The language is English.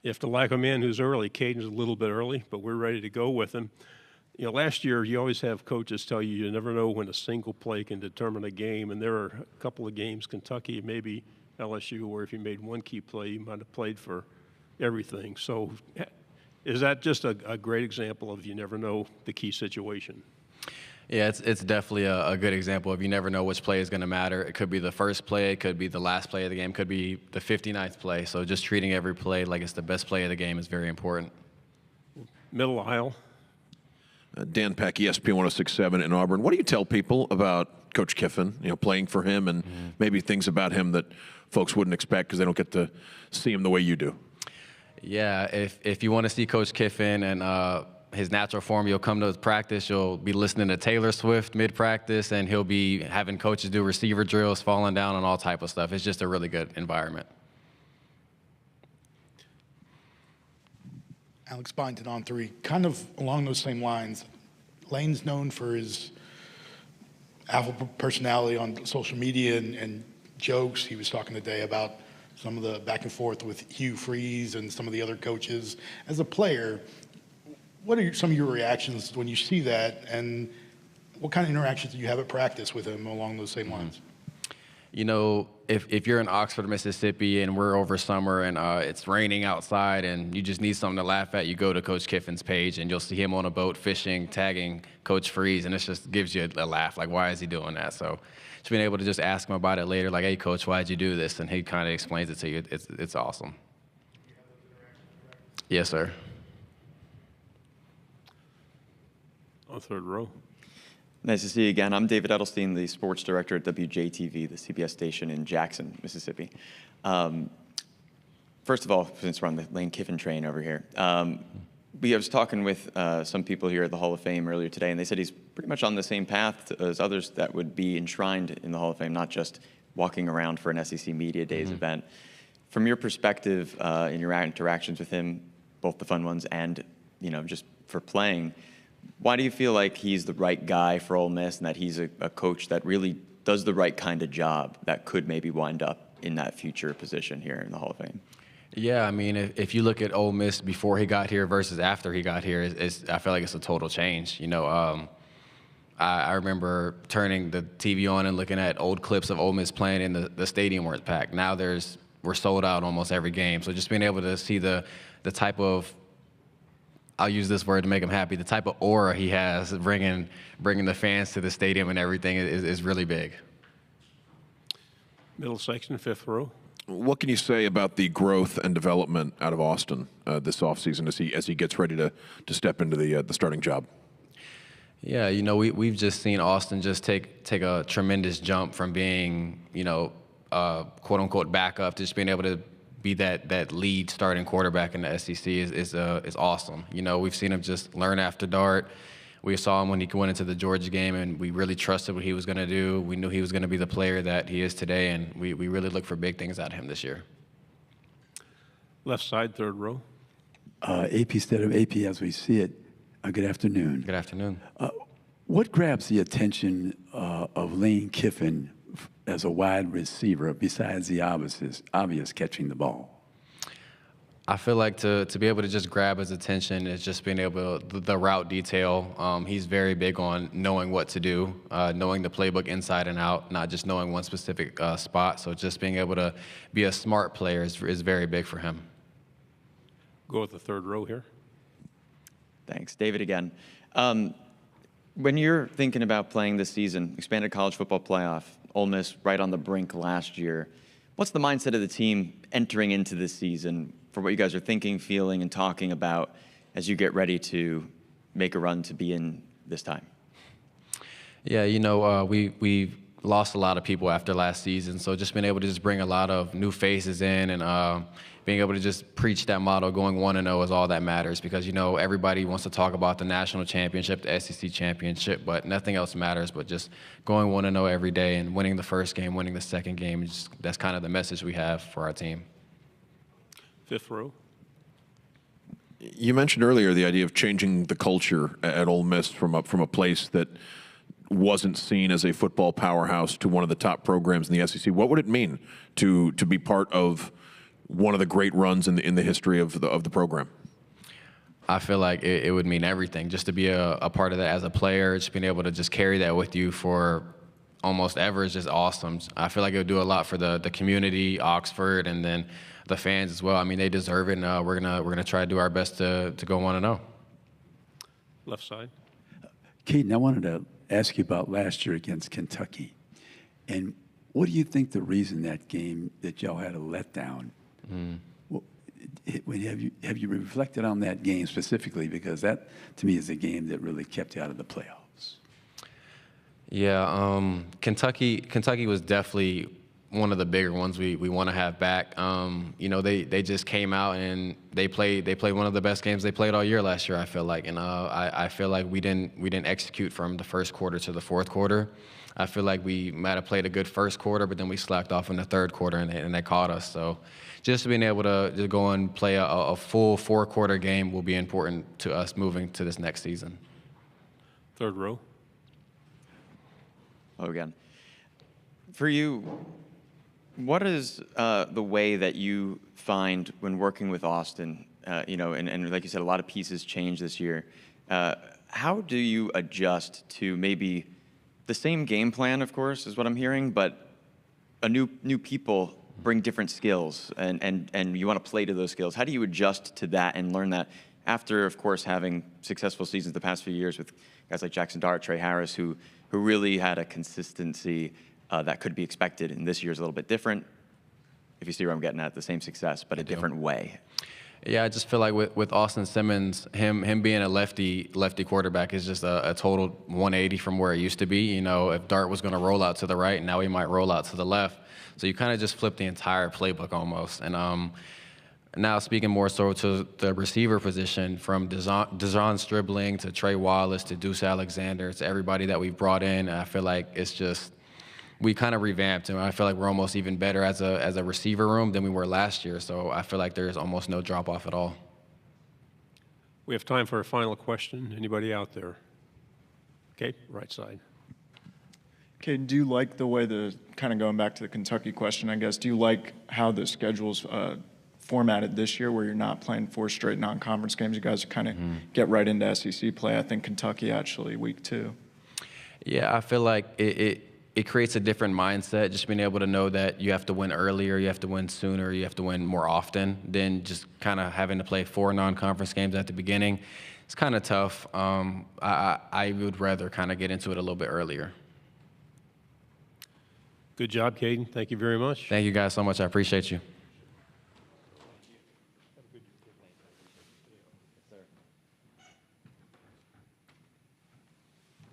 You have to like a man who's early. Cayden's a little bit early, but we're ready to go with him. You know, last year you always have coaches tell you you never know when a single play can determine a game, and there are a couple of games, Kentucky, maybe LSU, where if you made one key play, you might have played for everything. So is that just a great example of you never know the key situation? Yeah, it's definitely a good example of you never know which play is going to matter. It could be the first play, it could be the last play of the game, it could be the 59th play. So just treating every play like it's the best play of the game is very important. Middle aisle. Dan Peck, ESPN 106.7 in Auburn. What do you tell people about Coach Kiffin, you know, playing for him, and maybe things about him that folks wouldn't expect because they don't get to see him the way you do? Yeah, if you want to see Coach Kiffin and his natural form, you'll come to his practice, you'll be listening to Taylor Swift mid-practice, and he'll be having coaches do receiver drills, falling down, and all type of stuff. It's just a really good environment. Alex Byington on three. Kind of along those same lines, Lane's known for his alpha personality on social media and jokes. He was talking today about some of the back and forth with Hugh Freeze and some of the other coaches. As a player, what are some of your reactions when you see that, and what kind of interactions do you have at practice with him along those same lines? You know, if you're in Oxford, Mississippi, and we're over summer and it's raining outside and you just need something to laugh at, you go to Coach Kiffin's page and you'll see him on a boat fishing, tagging Coach Freeze, and it just gives you a laugh. Like, why is he doing that? So just being able to just ask him about it later, like, hey, Coach, why'd you do this? And he kind of explains it to you. It's awesome. Yes, sir. On third row. Nice to see you again. I'm David Edelstein, the sports director at WJTV, the CBS station in Jackson, Mississippi. First of all, since we're on the Lane Kiffin train over here, I was talking with some people here at the Hall of Fame earlier today, and they said he's pretty much on the same path as others that would be enshrined in the Hall of Fame, not just walking around for an SEC Media Days event. From your perspective, in your interactions with him, both the fun ones and, you know, just for playing, why do you feel like he's the right guy for Ole Miss and that he's a coach that really does the right kind of job that could maybe wind up in that future position here in the Hall of Fame? Yeah, I mean, if you look at Ole Miss before he got here versus after he got here, I feel like it's a total change. You know, I remember turning the TV on and looking at old clips of Ole Miss playing in the stadium where it's packed. Now we're sold out almost every game. So just being able to see the type of, I'll use this word to make him happy, the type of aura he has bringing the fans to the stadium and everything is really big. Middle section, fifth row. What can you say about the growth and development out of Austin this offseason as he gets ready to step into the starting job? Yeah, you know, we've just seen Austin just take a tremendous jump from being, you know, quote unquote backup to just being able to be that lead starting quarterback in the SEC is awesome. You know, we've seen him just learn after dart. We saw him when he went into the Georgia game, and we really trusted what he was going to do. We knew he was going to be the player that he is today, and we really look for big things out of him this year. Left side, third row. AP instead of AP as we see it. Good afternoon. Good afternoon. What grabs the attention of Lane Kiffin as a wide receiver besides the obvious catching the ball? I feel like to be able to just grab his attention is just being able to, the route detail. He's very big on knowing what to do, knowing the playbook inside and out, not just knowing one specific spot. So just being able to be a smart player is very big for him. Go with the third row here. Thanks. David again. When you're thinking about playing this season, expanded college football playoff, Ole Miss right on the brink last year, what's the mindset of the team entering into this season for what you guys are thinking, feeling, and talking about as you get ready to make a run to be in this time? Yeah, you know, we lost a lot of people after last season, so just being able to just bring a lot of new faces in and being able to just preach that motto, going 1-0 is all that matters, because, you know, everybody wants to talk about the national championship, the SEC championship, but nothing else matters but just going 1-0 every day and winning the first game, winning the second game. That's kind of the message we have for our team. Fifth row. You mentioned earlier the idea of changing the culture at Ole Miss from a place that wasn't seen as a football powerhouse to one of the top programs in the SEC. What would it mean to be part of one of the great runs in the history of the program? I feel like it would mean everything just to be a part of that as a player, just being able to just carry that with you for almost ever is just awesome. I feel like it would do a lot for the community, Oxford, and then the fans as well. I mean, they deserve it, and we're gonna try to do our best to go 1-0. Left side. Cayden, I wanted to ask you about last year against Kentucky. And what do you think the reason that game that y'all had a letdown? Well, have you reflected on that game specifically? Because that, to me, is a game that really kept you out of the playoffs. Yeah, Kentucky was definitely one of the bigger ones we want to have back. You know, they just came out and they played one of the best games they played all year last year, I feel like. And I feel like we didn't execute from the first quarter to the fourth quarter. I feel like we might have played a good first quarter, but then we slacked off in the third quarter and they caught us. So just being able to go and play a full four-quarter game will be important to us moving to this next season. Third row. Oh, again. For you, what is the way that you find when working with Austin, you know, and like you said, a lot of pieces changed this year. How do you adjust to maybe the same game plan, of course, is what I'm hearing, but new people bring different skills and you want to play to those skills. How do you adjust to that and learn that after, of course, having successful seasons the past few years with guys like Jackson Dart, Trey Harris, who really had a consistency that could be expected, and this year's a little bit different, if you see where I'm getting at, the same success, but a different way. Yeah, I just feel like with Austin Simmons, him being a lefty quarterback is just a total 180 from where it used to be. You know, if Dart was going to roll out to the right, now he might roll out to the left. So you kind of just flip the entire playbook almost. And now speaking more so to the receiver position, from Dejon Stribling to Trey Wallace to Deuce Alexander to everybody that we've brought in, I feel like it's just we kind of revamped, and I feel like we're almost even better as a receiver room than we were last year. So I feel like there's almost no drop off at all. We have time for a final question. Anybody out there? Okay, right side. Okay, do you like the way kind of going back to the Kentucky question, I guess, do you like how the schedule's formatted this year where you're not playing 4 straight non-conference games? You guys kind of get right into SEC play. I think Kentucky actually week 2. Yeah, I feel like it creates a different mindset, just being able to know that you have to win earlier, you have to win sooner, you have to win more often than just kind of having to play 4 non-conference games at the beginning. It's kind of tough. I would rather kind of get into it a little bit earlier. Good job, Cayden. Thank you very much. Thank you guys so much. I appreciate you.